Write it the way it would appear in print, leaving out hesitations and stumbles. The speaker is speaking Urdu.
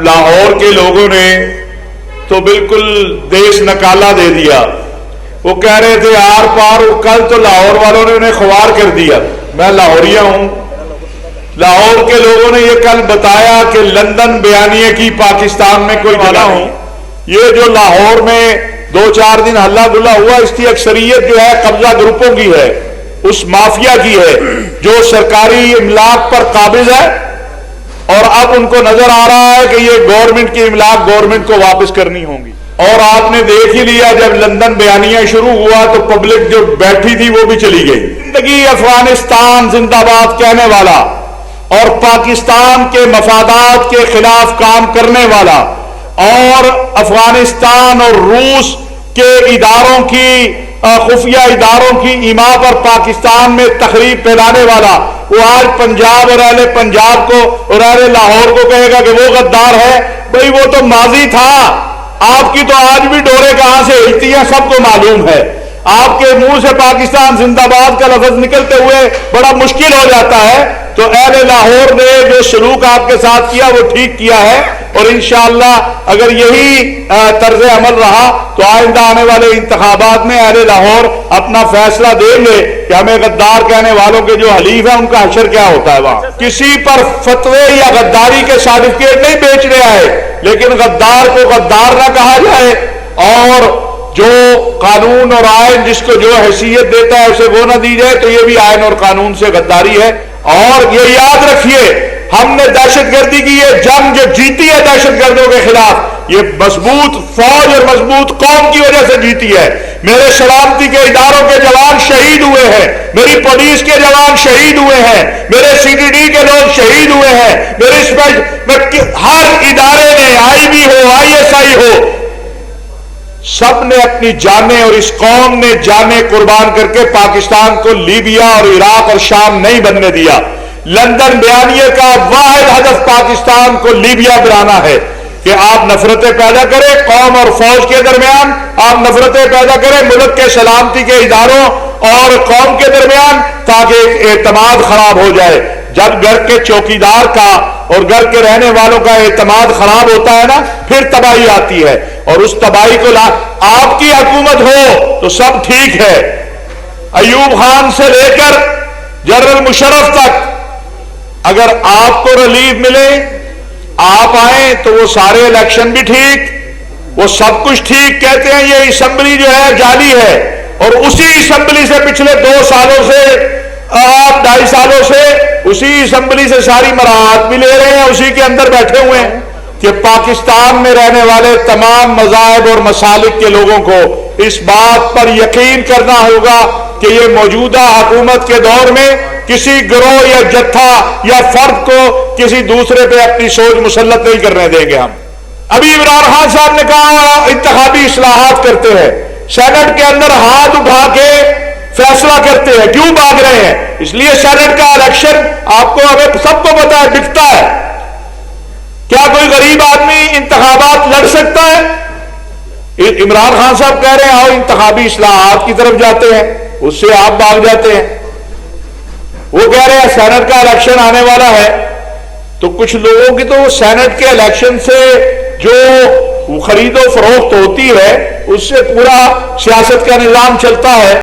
لاہور کے لوگوں نے تو بالکل دیش نکالا دے دیا. وہ کہہ رہے تھے آر پار، کل تو لاہور والوں نے انہیں خوار کر دیا. میں لاہوریہ ہوں. لاہور کے لوگوں نے یہ کل بتایا کہ لندن بیانیہ کی پاکستان میں کوئی جگہ ہوں. یہ جو لاہور میں 2-4 دن ہلا گلا ہوا، اس کی اکثریت جو ہے قبضہ گروپوں کی ہے، اس مافیا کی ہے جو سرکاری املاک پر قابض ہے، اور اب ان کو نظر آ رہا ہے کہ یہ گورنمنٹ کی املاک گورنمنٹ کو واپس کرنی ہوں گی. اور آپ نے دیکھ ہی لیا جب لندن بیانیہ شروع ہوا تو پبلک جو بیٹھی تھی وہ بھی چلی گئی. زندگی افغانستان زندہ باد کہنے والا اور پاکستان کے مفادات کے خلاف کام کرنے والا اور افغانستان اور روس کے اداروں کی خفیہ اداروں کی ایما پر پاکستان میں تخریب پھیلانے والا، وہ آج پنجاب اور اہل پنجاب کو اور اہل لاہور کو کہے گا کہ وہ غدار ہے. بھئی وہ تو ماضی تھا. آپ کی تو آج بھی ڈوریں کہاں سے ہلتی ہیں سب کو معلوم ہے. آپ کے منہ سے پاکستان زندہ باد کا لفظ نکلتے ہوئے بڑا مشکل ہو جاتا ہے. تو اہل لاہور نے جو سلوک آپ کے ساتھ کیا وہ ٹھیک کیا ہے، اور انشاءاللہ اگر یہی طرز عمل رہا تو آئندہ آنے والے انتخابات میں اہل لاہور اپنا فیصلہ دیں گے کہ ہمیں غدار کہنے والوں کے جو حلیف ہیں ان کا حشر کیا ہوتا ہے. وہاں کسی پر فتوے یا غداری کے سرٹیفکیٹ نہیں بیچنے آئے، لیکن غدار کو غدار نہ کہا جائے، اور جو قانون اور آئین جس کو جو حیثیت دیتا ہے اسے وہ نہ دی جائے. تو یہ بھی آئین اور قانون سے غداری ہے. اور یہ یاد رکھیے، ہم نے دہشت گردی کی یہ جنگ جو جیتی ہے دہشت گردوں کے خلاف، یہ مضبوط فوج اور مضبوط قوم کی وجہ سے جیتی ہے. میرے سلامتی کے اداروں کے جوان شہید ہوئے ہیں، میری پولیس کے جوان شہید ہوئے ہیں، میرے سی ڈی ڈی کے لوگ شہید ہوئے ہیں، میرے ہر ادارے نے، آئی be who, I S I ہو، سب نے اپنی جانیں اور اس قوم نے جانیں قربان کر کے پاکستان کو لیبیا اور عراق اور شام نہیں بننے دیا. لندن بیانیہ کا واحد ہدف پاکستان کو لیبیا بنانا ہے کہ آپ نفرتیں پیدا کریں قوم اور فوج کے درمیان، آپ نفرتیں پیدا کریں ملک کے سلامتی کے اداروں اور قوم کے درمیان، تاکہ اعتماد خراب ہو جائے. جب گھر کے چوکیدار کا اور گھر کے رہنے والوں کا اعتماد خراب ہوتا ہے نا، پھر تباہی آتی ہے. اور اس تباہی کو آپ کی حکومت ہو تو سب ٹھیک ہے. ایوب خان سے لے کر جنرل مشرف تک اگر آپ کو ریلیف ملے، آپ آئیں تو وہ سارے الیکشن بھی ٹھیک، وہ سب کچھ ٹھیک. کہتے ہیں یہ اسمبلی جو ہے جعلی ہے، اور اسی اسمبلی سے پچھلے 2 سالوں سے آپ 2.5 سالوں سے اسی اسمبلی سے ساری مراعات بھی لے رہے ہیں، اسی کے اندر بیٹھے ہوئے ہیں کہ پاکستان میں رہنے والے تمام مذاہب اور مسالک کے لوگوں کو اس بات پر یقین کرنا ہوگا کہ یہ موجودہ حکومت کے دور میں کسی گروہ یا جتھا یا فرد کو کسی دوسرے پہ اپنی سوچ مسلط نہیں کرنے دیں گے. ہم ابھی عمران خان صاحب نے کہا انتخابی اصلاحات کرتے ہیں، سینٹ کے اندر ہاتھ اٹھا کے فیصلہ کرتے ہیں. کیوں بھاگ رہے ہیں؟ اس لیے سینٹ کا الیکشن آپ کو ہمیں سب کو پتا ہے بکتا ہے. کیا کوئی غریب آدمی انتخابات لڑ سکتا ہے؟ عمران خان صاحب کہہ رہے ہیں آؤ انتخابی اصلاحات کی طرف جاتے ہیں، اس سے آپ بھاگ جاتے ہیں. وہ کہہ رہے ہیں سینٹ کا الیکشن آنے والا ہے، تو کچھ لوگوں کی تو سینٹ کے الیکشن سے جو خرید و فروخت ہوتی ہے اس سے پورا سیاست کا نظام چلتا ہے.